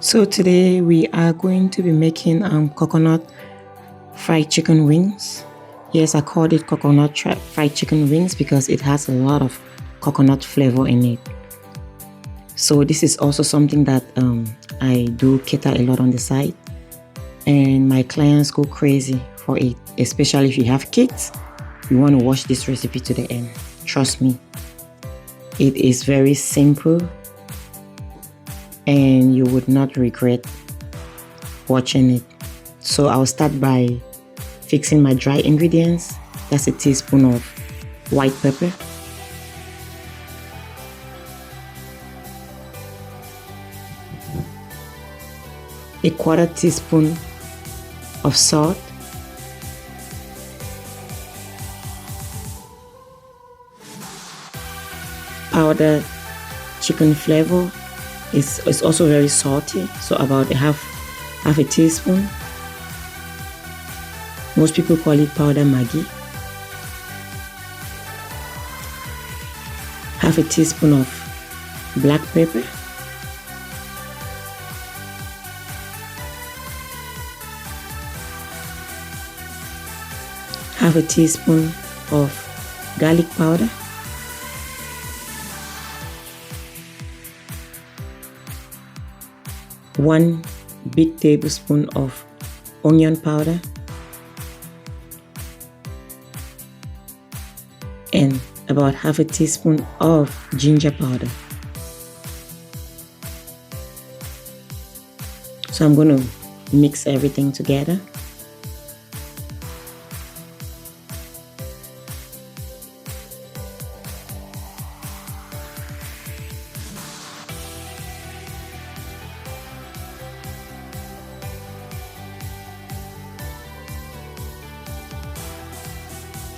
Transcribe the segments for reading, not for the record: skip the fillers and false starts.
So today we are going to be making coconut fried chicken wings. Yes, I called it coconut fried chicken wings because it has a lot of coconut flavor in it. So this is also something that I do cater a lot on the side, and my clients go crazy for it, especially if you have kids. You want to watch this recipe to the end. Trust me, it is very simple and you would not regret watching it. So I'll start by fixing my dry ingredients. That's a teaspoon of white pepper, a quarter teaspoon of salt, powdered chicken flavor. It's also very salty, so about half a teaspoon. Most people call it powder Maggi. Half a teaspoon of black pepper. Half a teaspoon of garlic powder. One big tablespoon of onion powder, and about half a teaspoon of ginger powder. So I'm going to mix everything together.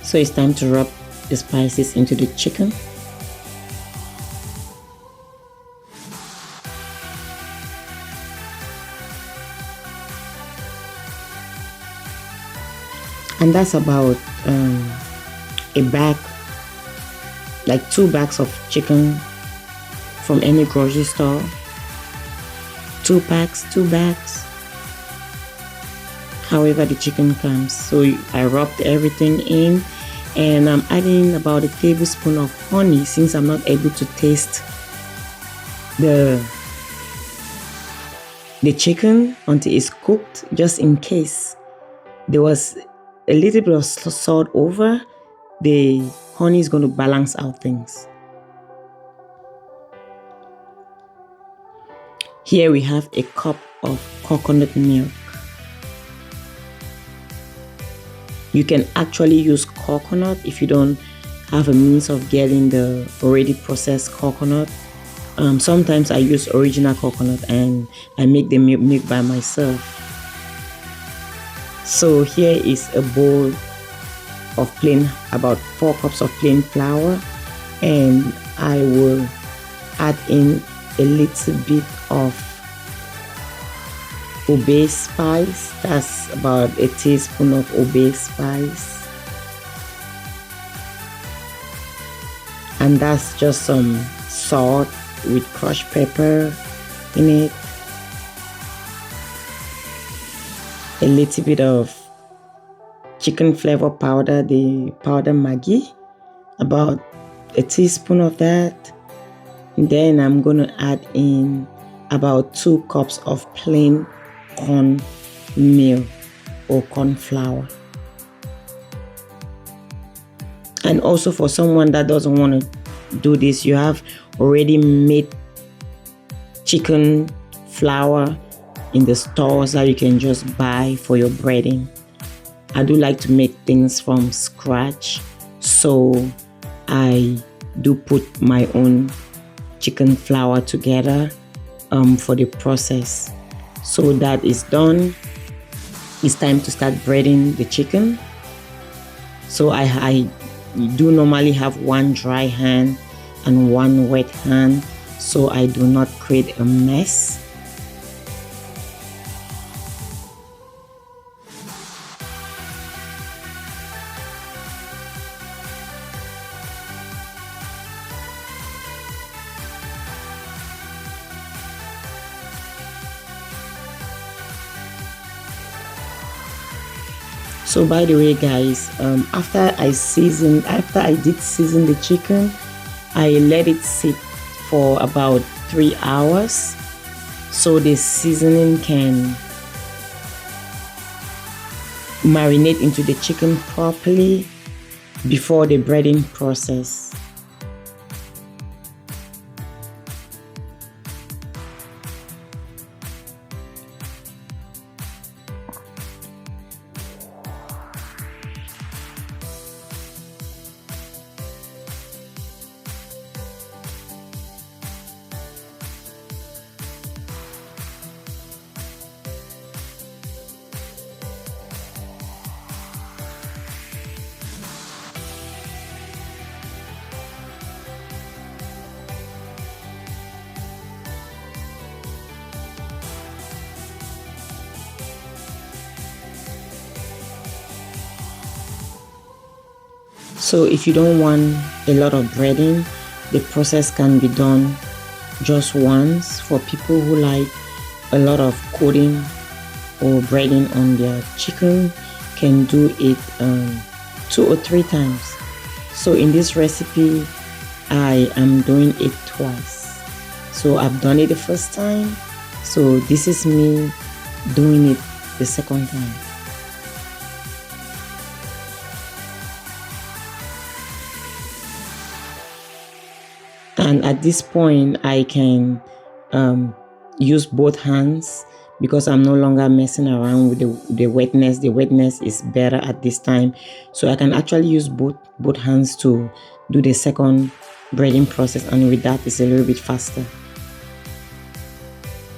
So it's time to rub the spices into the chicken. And that's about a bag, like 2 bags of chicken from any grocery store. 2 bags, however the chicken comes. So I rubbed everything in, and I'm adding about a tablespoon of honey since I'm not able to taste the chicken until it's cooked, just in case there was a little bit of salt over. The honey is going to balance out things. Here we have a cup of coconut milk. You can actually use coconut if you don't have a means of getting the already processed coconut. Sometimes I use original coconut and I make the milk by myself. So here is a bowl of about 4 cups of plain flour, and I will add in a little bit of ube spice. That's about a teaspoon of ube spice, and that's just some salt with crushed pepper in it, a little bit of chicken flavor powder, the powder Maggi, about a teaspoon of that. And then I'm going to add in about 2 cups of plain corn meal or corn flour. And also, for someone that doesn't want to do this, you have already made chicken flour in the stores that you can just buy for your breading. I do like to make things from scratch, so I do put my own chicken flour together for the process. So that is done. It's time to start breading the chicken. So I do normally have one dry hand and one wet hand, so I do not create a mess. So by the way guys, after I did season the chicken, I let it sit for about 3 hours so the seasoning can marinate into the chicken properly before the breading process. So if you don't want a lot of breading, the process can be done just once. For people who like a lot of coating or breading on their chicken, can do it 2 or 3 times. So in this recipe, I am doing it twice. So I've done it the first time, so this is me doing it the second time. And at this point, I can use both hands because I'm no longer messing around with the wetness. The wetness is better at this time. So I can actually use both hands to do the second breading process, and with that it's a little bit faster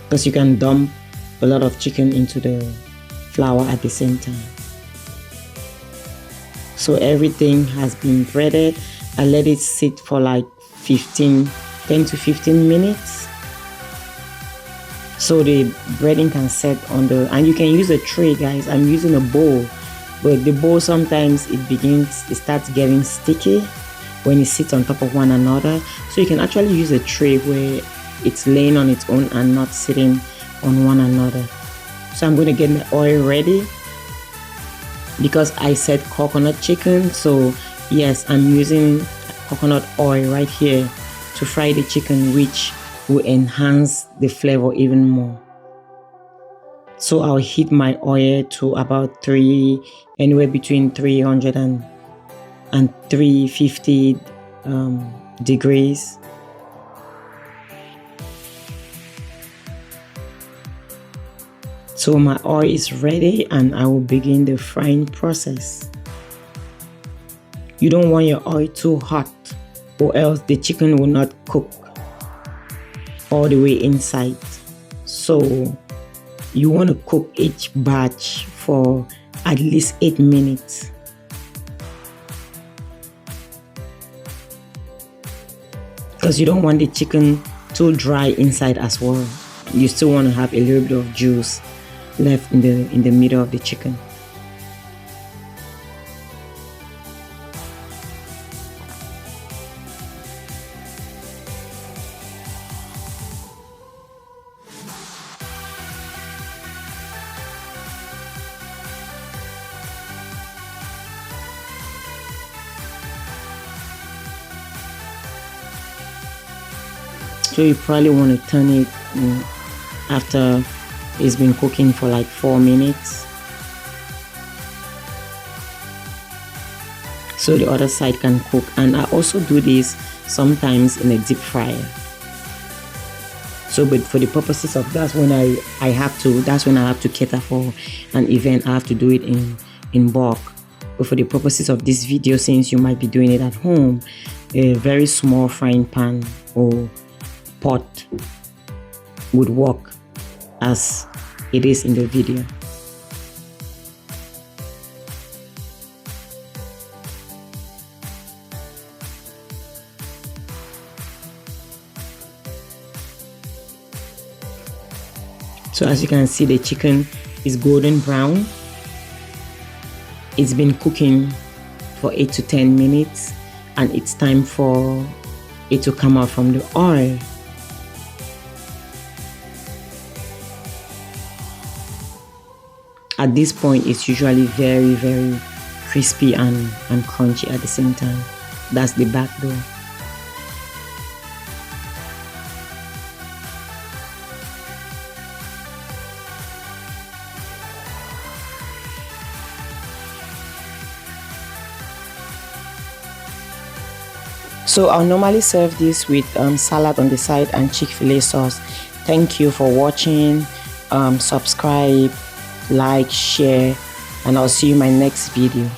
because you can dump a lot of chicken into the flour at the same time. So everything has been breaded. I let it sit for like 10 to 15 minutes so the breading can set on the, and you can use a tray guys. I'm using a bowl, but the bowl sometimes it starts getting sticky when it sits on top of one another. So you can actually use a tray where it's laying on its own and not sitting on one another. So I'm going to get my oil ready because I said coconut chicken, so yes, I'm using coconut oil right here to fry the chicken, which will enhance the flavor even more. So I'll heat my oil to about anywhere between 300 and 350 degrees. So my oil is ready and I will begin the frying process. You don't want your oil too hot or else the chicken will not cook all the way inside. So you want to cook each batch for at least 8 minutes. Because you don't want the chicken too dry inside as well. You still want to have a little bit of juice left in the middle of the chicken. So you probably want to turn it after it's been cooking for like 4 minutes. So the other side can cook. And I also do this sometimes in a deep fryer. So but for the purposes of that's when I have to cater for an event. I have to do it in bulk. But for the purposes of this video, since you might be doing it at home, a very small frying pan or pot would work as it is in the video. So as you can see, the chicken is golden brown. It's been cooking for 8 to 10 minutes and it's time for it to come out from the oil. At this point, it's usually very, very crispy and crunchy at the same time. That's the back door. So I'll normally serve this with salad on the side and Chick-fil-A sauce. Thank you for watching. Subscribe, like, share, and I'll see you in my next video.